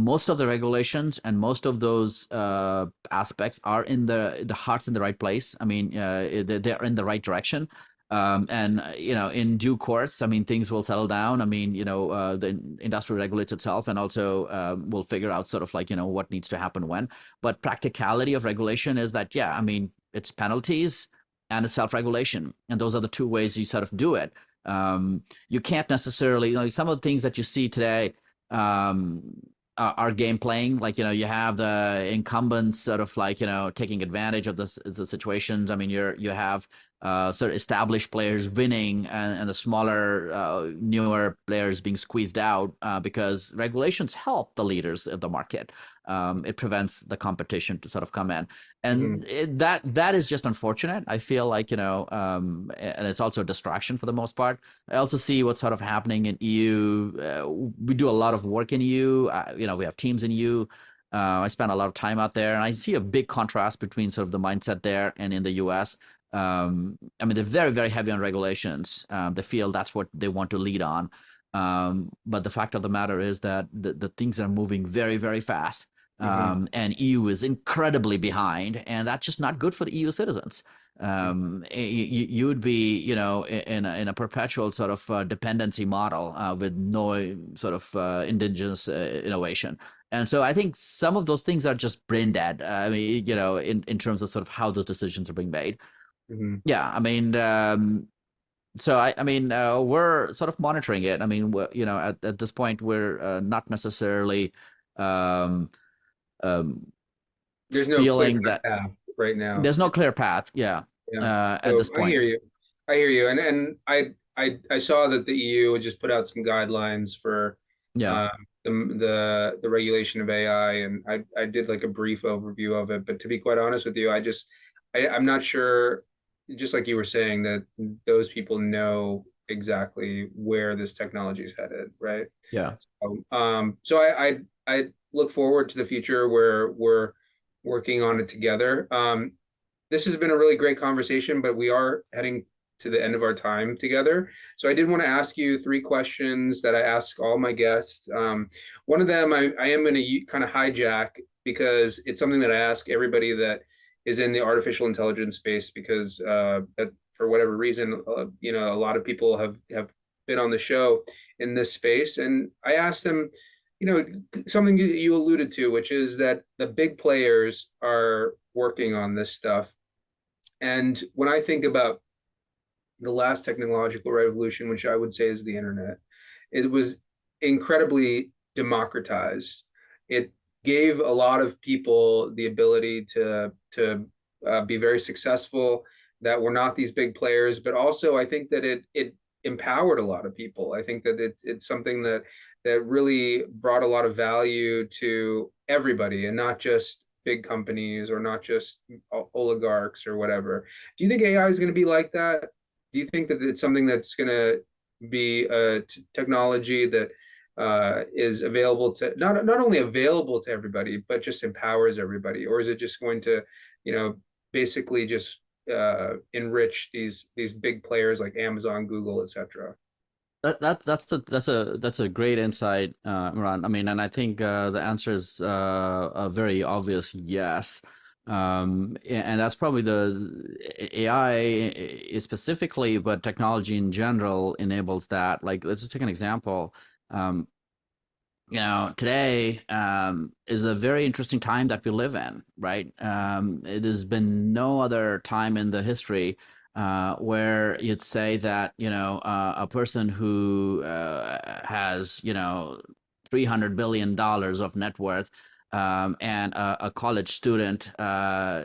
most of the regulations and most of those aspects are in the heart's in the right place. I mean, they're in the right direction. And in due course, I mean, things will settle down. I mean, the industry regulates itself, and also we'll figure out sort of like what needs to happen when. But practicality of regulation is that, yeah, I mean, it's penalties and it's self-regulation, and those are the two ways you sort of do it. You can't necessarily, some of the things that you see today are game playing. Like, you have the incumbents sort of like, taking advantage of the situations. I mean, you have sort of established players winning and the smaller, newer players being squeezed out because regulations help the leaders of the market. it prevents the competition to sort of come in, and that is just unfortunate. I feel like, and it's also a distraction for the most part. I also see what's sort of happening in EU. We do a lot of work in EU. We have teams in EU. I spend a lot of time out there, and I see a big contrast between sort of the mindset there and in the US. They're very, very heavy on regulations. They feel that's what they want to lead on. But the fact of the matter is that the things are moving very, very fast. And EU is incredibly behind, and that's just not good for the EU citizens. You would be, in a perpetual sort of dependency model with no sort of indigenous innovation. And so I think some of those things are just brain dead. In terms of sort of how those decisions are being made. Yeah, we're sort of monitoring it. At this point, we're not necessarily there's no feeling clear that path right now. There's no clear path. Yeah. At this point. I hear you. And I saw that the EU had just put out some guidelines for the regulation of AI, and I did like a brief overview of it. But to be quite honest with you, I'm not sure, just like you were saying, that those people know exactly where this technology is headed, right? Yeah. So I look forward to the future where we're working on it together. This has been a really great conversation, but we are heading to the end of our time together. So I did want to ask you 3 questions that I ask all my guests. One of them I am going to kind of hijack, because it's something that I ask everybody that is in the artificial intelligence space, because that, for whatever reason, a lot of people have been on the show in this space. And I asked them, something you alluded to, which is that the big players are working on this stuff. And when I think about the last technological revolution, which I would say is the internet, it was incredibly democratized. It gave a lot of people the ability to be very successful, that were not these big players. But also, I think that it empowered a lot of people. I think that it's something that really brought a lot of value to everybody, and not just big companies or not just oligarchs or whatever. Do you think AI is going to be like that? Do you think that it's something that's going to be a technology that is available to not only available to everybody, but just empowers everybody? Or is it just going to, basically just enrich these big players like Amazon, Google, etc.? That's a great insight, Ron. And I think the answer is a very obvious yes. And that's probably the AI specifically, but technology in general enables that. Like, let's just take an example. Today is a very interesting time that we live in, right? There's been no other time in the history where you'd say that, a person who has, $300 billion of net worth and a college student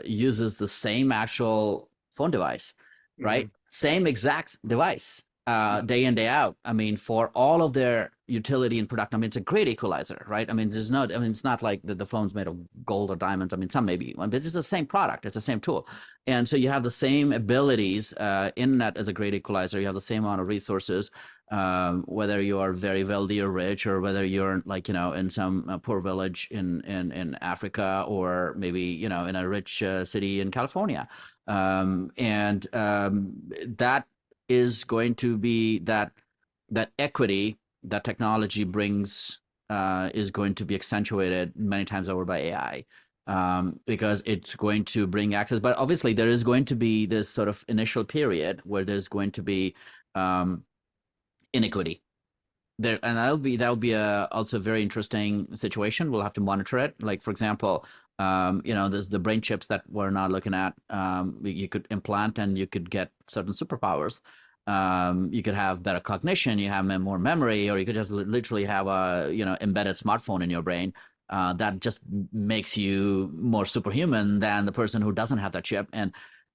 uses the same actual phone device, right? Same exact device. Day in, day out. For all of their utility and product, it's a great equalizer, right? It's not like the phone's made of gold or diamonds. Some maybe, but it's the same product. It's the same tool. And so you have the same abilities. Internet is a great equalizer. You have the same amount of resources, whether you are very wealthy or rich, or whether you're in some poor village in Africa, or maybe, in a rich city in California. That is going to be that equity that technology brings is going to be accentuated many times over by AI, because it's going to bring access. But obviously, there is going to be this sort of initial period where there's going to be inequity there, and that'll be also a very interesting situation. We'll have to monitor it. Like, for example, there's the brain chips that we're not looking at. You could implant and you could get certain superpowers. You could have better cognition, you have more memory, or you could just literally have a embedded smartphone in your brain that just makes you more superhuman than the person who doesn't have that chip.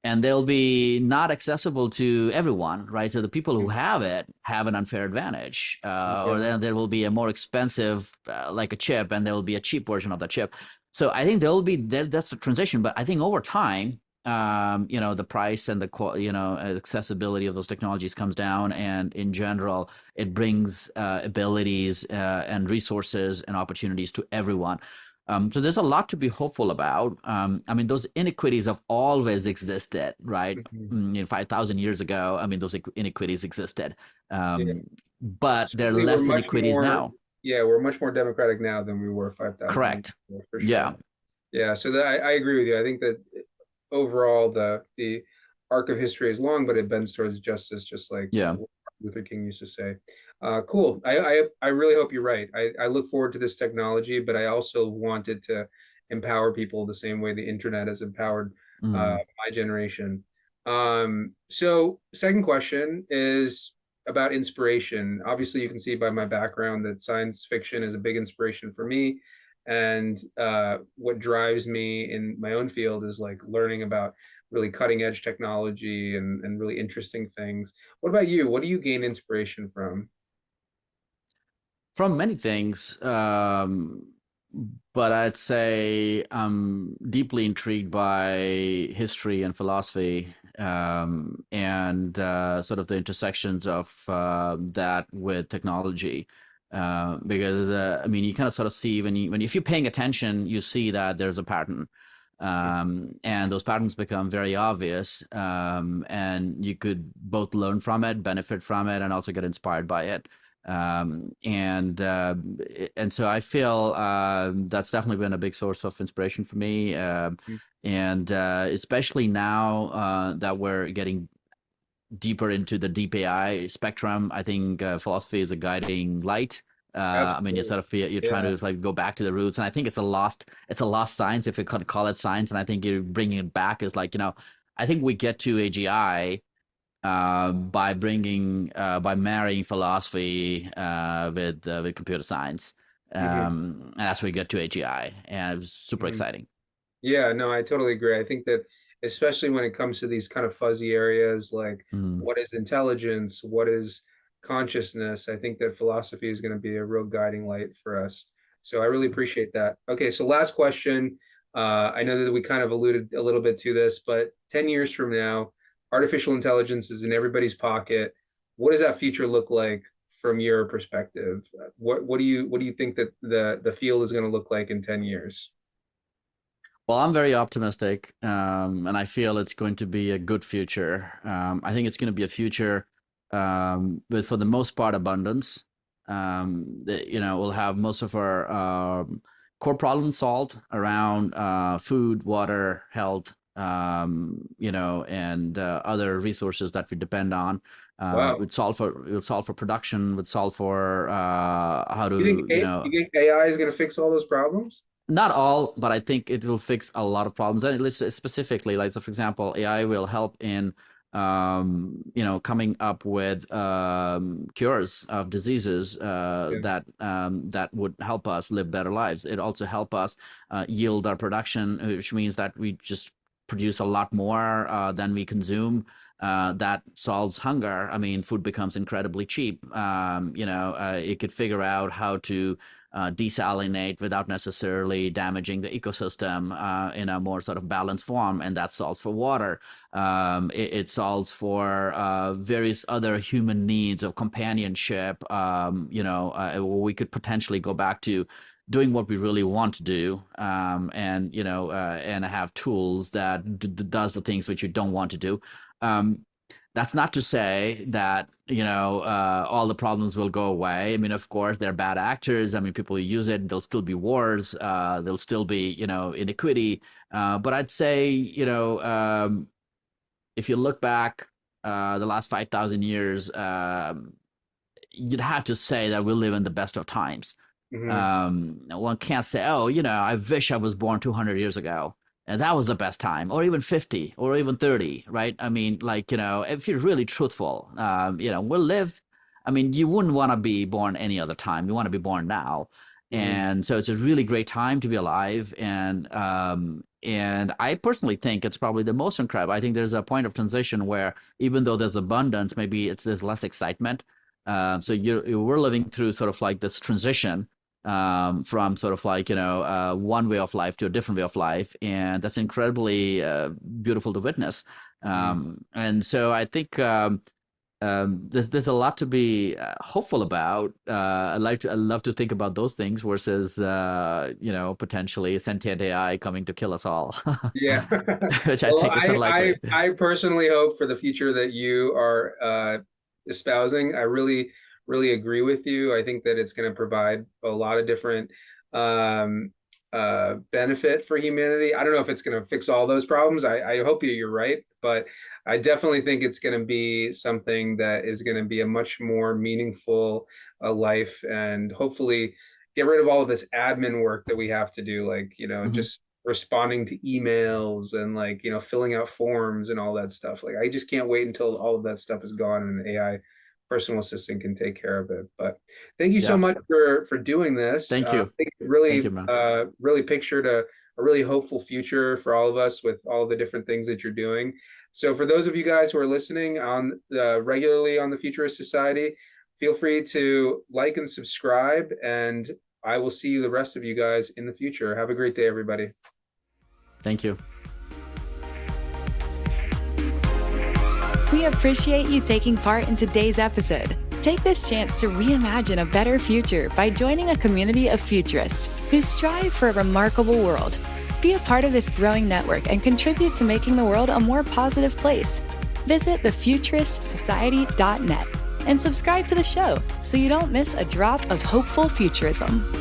And they'll be not accessible to everyone, right? So the people who have it have an unfair advantage, or then there will be a more expensive, like a chip, and there will be a cheap version of the chip. So I think there'll be that's a transition, but I think over time, the price and the accessibility of those technologies comes down, and in general, it brings abilities and resources and opportunities to everyone. So there's a lot to be hopeful about. I mean, those inequities have always existed, right? Mhm. 5,000 years ago, I mean, those inequities existed, Yeah. but there are Certainly, we're less much inequities more, now. yeah, we're much more democratic now than we were 5,000 years Correct. ago, for Yeah. sure. Yeah, so I agree with you. I think that overall the arc of history is long, but it bends towards justice, just like Yeah. what Martin Luther King used to say. Cool. I really hope you're right. I look forward to this technology, but I also want it to empower people the same way the internet has empowered Mm. my generation. So second question is about inspiration. Obviously, you can see by my background that science fiction is a big inspiration for me. And what drives me in my own field is like learning about really cutting edge technology and really interesting things. What about you? What do you gain inspiration from? From many things, but I'd say I'm deeply intrigued by history and philosophy, and sort of the intersections of that with technology. Because I mean, you kind of sort of see if you're paying attention, you see that there's a pattern, and those patterns become very obvious, and you could both learn from it, benefit from it, and also get inspired by it. And so I feel that's definitely been a big source of inspiration for me, and especially now that we're getting deeper into the deep AI spectrum. I think philosophy is a guiding light. I mean, Absolutely. you're trying Yeah. to like go back to the roots, and I think it's a lost science if you could call it science. And I think you're bringing it back is like I think we get to AGI by marrying philosophy with computer science, Hmm. and that's where we get to AGI, and it was super Hmm. exciting. Yeah, no, I totally agree. I think that especially when it comes to these kind of fuzzy areas like Mm. what is intelligence, what is consciousness, I think that philosophy is going to be a real guiding light for us. So I really appreciate that. Okay, so last question. I know that we kind of alluded a little bit to this, but 10 years from now, artificial intelligence is in everybody's pocket. What does that future look like from your perspective? What do you think that the field is going to look like in 10 years? Well, I'm very optimistic, and I feel it's going to be a good future. I think it's going to be a future with, for the most part, abundance. We'll have most of our core problems solved around food, water, health, and other resources that we depend on. Wow. We'll solve for production. Would solve for how You think to, you think AI is going to fix all those problems? not all, but I think it will fix a lot of problems. And it's specifically, like, so for example, AI will help in, coming up with cures of diseases Yeah. that would help us live better lives. It also help us yield our production, which means that we just produce a lot more than we consume. That solves hunger. I mean, food becomes incredibly cheap. It could figure out how to desalinate without necessarily damaging the ecosystem in a more sort of balanced form, and that solves for water. It solves for various other human needs of companionship. We could potentially go back to doing what we really want to do, and have tools that does the things which you don't want to do. Um, that's not to say that all the problems will go away. I mean, of course, they're bad actors. I mean, people who use it, there'll still be wars. There'll still be inequity. But I'd say if you look back the last 5,000 years, you'd have to say that we live in the best of times. Hmm. One can't say, oh, I wish I was born 200 years ago. And that was the best time, or even 50, or even 30, right? I mean, like, if you're really truthful, we'll live. I mean, you wouldn't want to be born any other time. You want to be born now. Hmm. And so it's a really great time to be alive. And I personally think it's probably the most incredible. I think there's a point of transition where even though there's abundance, maybe there's less excitement. So we're living through sort of like this transition from sort of like, one way of life to a different way of life. And that's incredibly beautiful to witness. And so I think there's a lot to be hopeful about. I love to think about those things versus, potentially sentient AI coming to kill us all. Yeah. Which I think is unlikely. I personally hope for the future that you are espousing. I really, really agree with you. I think that it's going to provide a lot of different benefit for humanity. I don't know if it's going to fix all those problems. I hope you're right, but I definitely think it's going to be something that is going to be a much more meaningful life, and hopefully get rid of all of this admin work that we have to do, like, just responding to emails and like, filling out forms and all that stuff. Like, I just can't wait until all of that stuff is gone and an AI personal assistant can take care of it. But thank you so much for doing this. Thank you. I think it really, Thank you, really pictured a really hopeful future for all of us with all the different things that you're doing. So for those of you guys who are listening on regularly on the Futurist Society, feel free to like and subscribe, and I will see you, the rest of you guys, in the future. Have a great day, everybody. Thank you. We appreciate you taking part in today's episode. Take this chance to reimagine a better future by joining a community of futurists who strive for a remarkable world. Be a part of this growing network and contribute to making the world a more positive place. Visit thefuturistsociety.net and subscribe to the show so you don't miss a drop of hopeful futurism.